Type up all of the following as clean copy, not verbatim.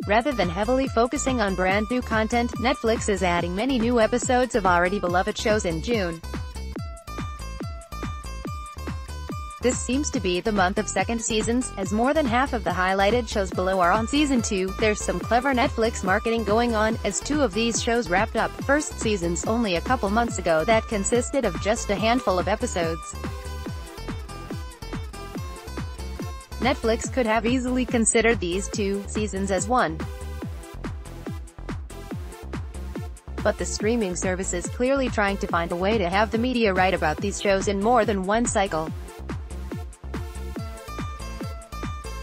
Rather than heavily focusing on brand new content, Netflix is adding many new episodes of already beloved shows in June. This seems to be the month of second seasons, as more than half of the highlighted shows below are on season 2. There's some clever Netflix marketing going on, as 2 of these shows wrapped up first seasons only a couple months ago that consisted of just a handful of episodes. Netflix could have easily considered these 2 seasons as one. But the streaming service is clearly trying to find a way to have the media write about these shows in more than one cycle.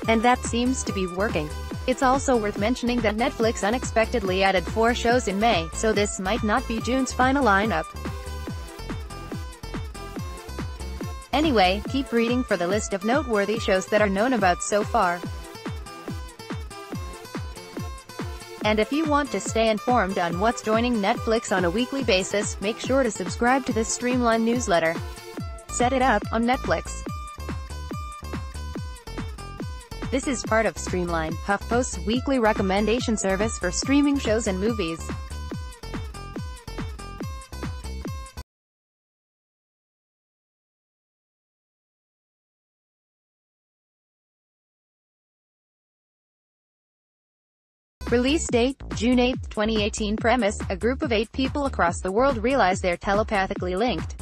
And that seems to be working. It's also worth mentioning that Netflix unexpectedly added 4 shows in May, so this might not be June's final lineup. Anyway, keep reading for the list of noteworthy shows that are known about so far. And if you want to stay informed on what's joining Netflix on a weekly basis, make sure to subscribe to this Streamline newsletter. Set it up on Netflix. This is part of Streamline, HuffPost's weekly recommendation service for streaming shows and movies. Release date, June 8, 2018. Premise: a group of 8 people across the world realize they're telepathically linked.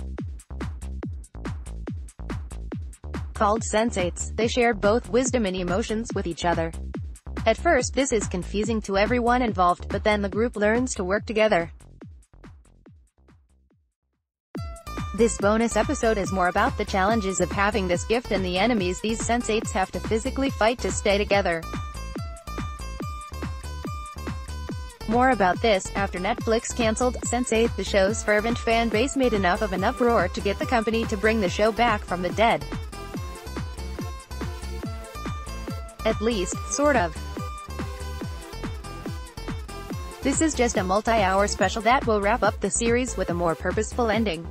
Called Sensates, they share both wisdom and emotions with each other. At first this is confusing to everyone involved, but then the group learns to work together. This bonus episode is more about the challenges of having this gift and the enemies these Sensates have to physically fight to stay together. More about this, after Netflix cancelled Sense8, the show's fervent fan base made enough of an uproar to get the company to bring the show back from the dead. At least, sort of. This is just a multi-hour special that will wrap up the series with a more purposeful ending.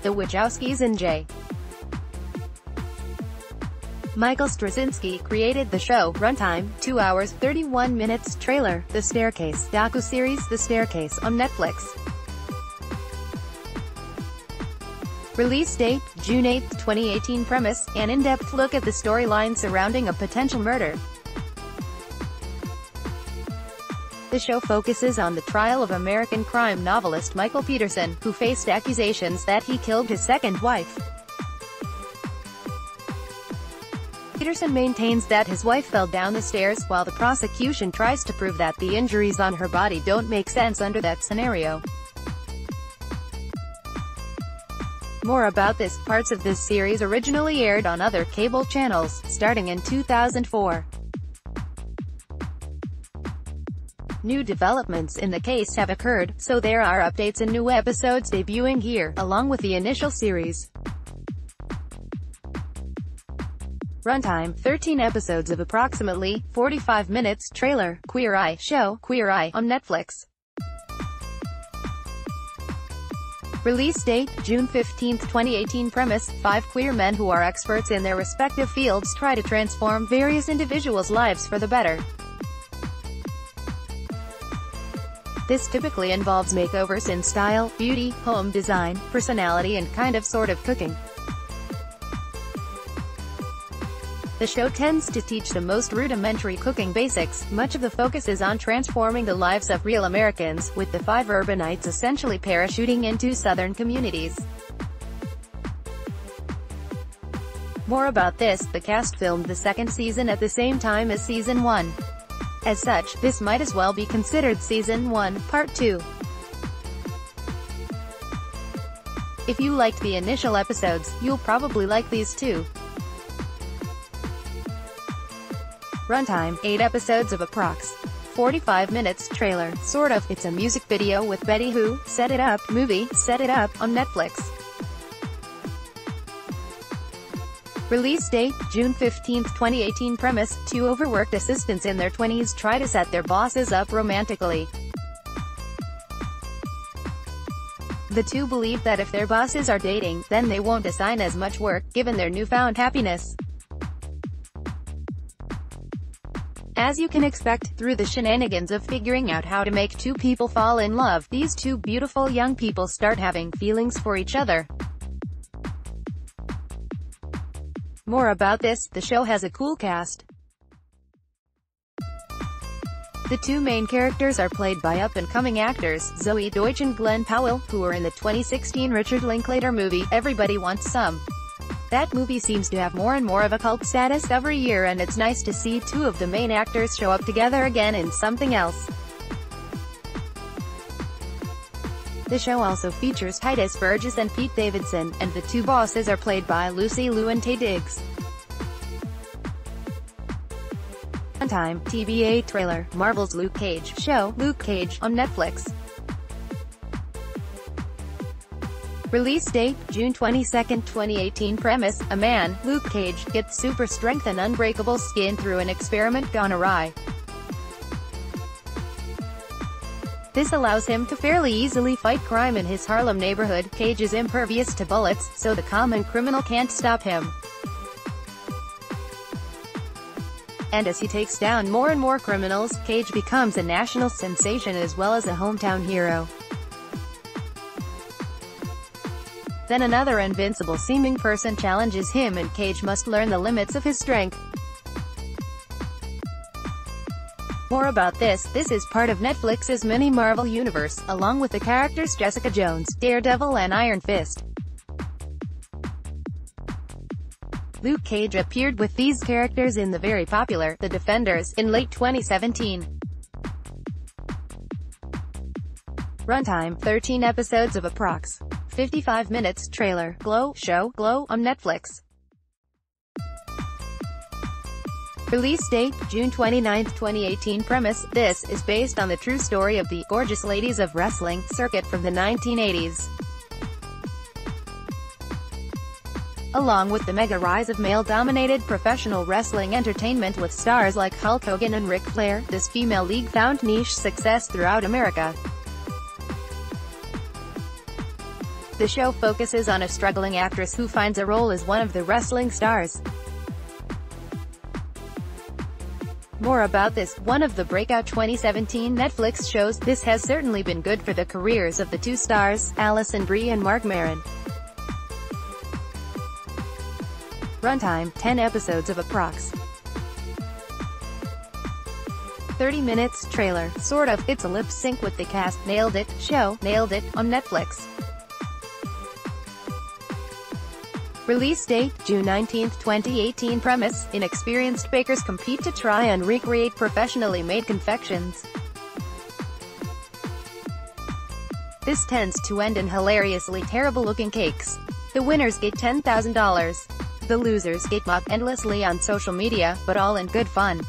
The Wachowskis and J. Michael Straczynski created the show. Runtime, 2 hours, 31 minutes. Trailer, The Staircase, docu-series The Staircase, on Netflix. Release date, June 8, 2018. Premise: an in-depth look at the storyline surrounding a potential murder. The show focuses on the trial of American crime novelist Michael Peterson, who faced accusations that he killed his second wife. Peterson maintains that his wife fell down the stairs, while the prosecution tries to prove that the injuries on her body don't make sense under that scenario. More about this. Parts of this series originally aired on other cable channels, starting in 2004. New developments in the case have occurred, so there are updates and new episodes debuting here, along with the initial series. Runtime, 13 episodes of approximately 45 minutes. Trailer, Queer Eye show, Queer Eye, on Netflix. Release date, June 15, 2018. Premise: 5 queer men who are experts in their respective fields try to transform various individuals' lives for the better. This typically involves makeovers in style, beauty, home design, personality and kind of sort of cooking. The show tends to teach the most rudimentary cooking basics. Much of the focus is on transforming the lives of real Americans, with the 5 urbanites essentially parachuting into southern communities. More about this. The cast filmed the second season at the same time as season 1. As such, this might as well be considered season 1, part 2. If you liked the initial episodes, you'll probably like these too. Runtime, 8 episodes of approx. 45 minutes. Trailer, sort of, it's a music video with Betty Who, Set It Up, movie, Set It Up, on Netflix. Release date, June 15, 2018. Premise: 2 overworked assistants in their 20s try to set their bosses up romantically. The 2 believe that if their bosses are dating, then they won't assign as much work, given their newfound happiness. As you can expect, through the shenanigans of figuring out how to make two people fall in love, these two beautiful young people start having feelings for each other. More about this, the show has a cool cast. The two main characters are played by up-and-coming actors, Zoe Deutch and Glenn Powell, who were in the 2016 Richard Linklater movie, Everybody Wants Some. That movie seems to have more and more of a cult status every year, and it's nice to see two of the main actors show up together again in something else. The show also features Tituss Burgess and Pete Davidson, and the two bosses are played by Lucy Liu and Taye Diggs. Runtime, TBA trailer, Marvel's Luke Cage show, Luke Cage, on Netflix. Release date, June 22, 2018. Premise, a man, Luke Cage, gets super strength and unbreakable skin through an experiment gone awry. This allows him to fairly easily fight crime in his Harlem neighborhood. Cage is impervious to bullets, so the common criminal can't stop him. And as he takes down more and more criminals, Cage becomes a national sensation as well as a hometown hero. Then another invincible-seeming person challenges him, and Cage must learn the limits of his strength. More about this is part of Netflix's mini Marvel universe, along with the characters Jessica Jones, Daredevil and Iron Fist. Luke Cage appeared with these characters in the very popular The Defenders in late 2017. Runtime, 13 episodes of approx. 55 minutes. Trailer, Glow show, Glow, on Netflix. Release date, June 29, 2018. Premise, this is based on the true story of the gorgeous ladies of wrestling circuit from the 1980s. Along with the mega rise of male-dominated professional wrestling entertainment with stars like Hulk Hogan and Ric Flair, this female league found niche success throughout America. The show focuses on a struggling actress who finds a role as one of the wrestling stars. More about this, one of the breakout 2017 Netflix shows. This has certainly been good for the careers of the two stars, Alison Brie and Marc Maron. Runtime, 10 episodes of approx. 30 minutes. Trailer, sort of, it's a lip sync with the cast. Nailed It show, Nailed It, on Netflix. Release date, June 19, 2018. Premise, inexperienced bakers compete to try and recreate professionally made confections. This tends to end in hilariously terrible-looking cakes. The winners get $10,000. The losers get mocked endlessly on social media, but all in good fun.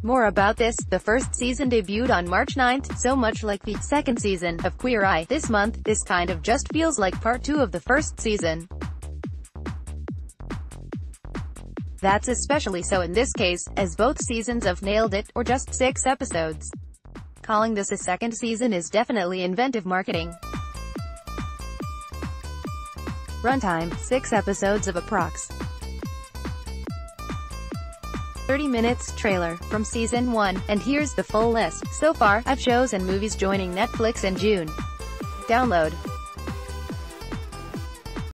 More about this, the first season debuted on March 9th, so much like the second season of Queer Eye this month, this kind of just feels like part 2 of the first season. That's especially so in this case, as both seasons of Nailed It were just 6 episodes. Calling this a second season is definitely inventive marketing. Runtime, 6 episodes of approx. 30 minutes. Trailer, from season 1, and here's the full list. So far, of shows and movies joining Netflix in June. Download.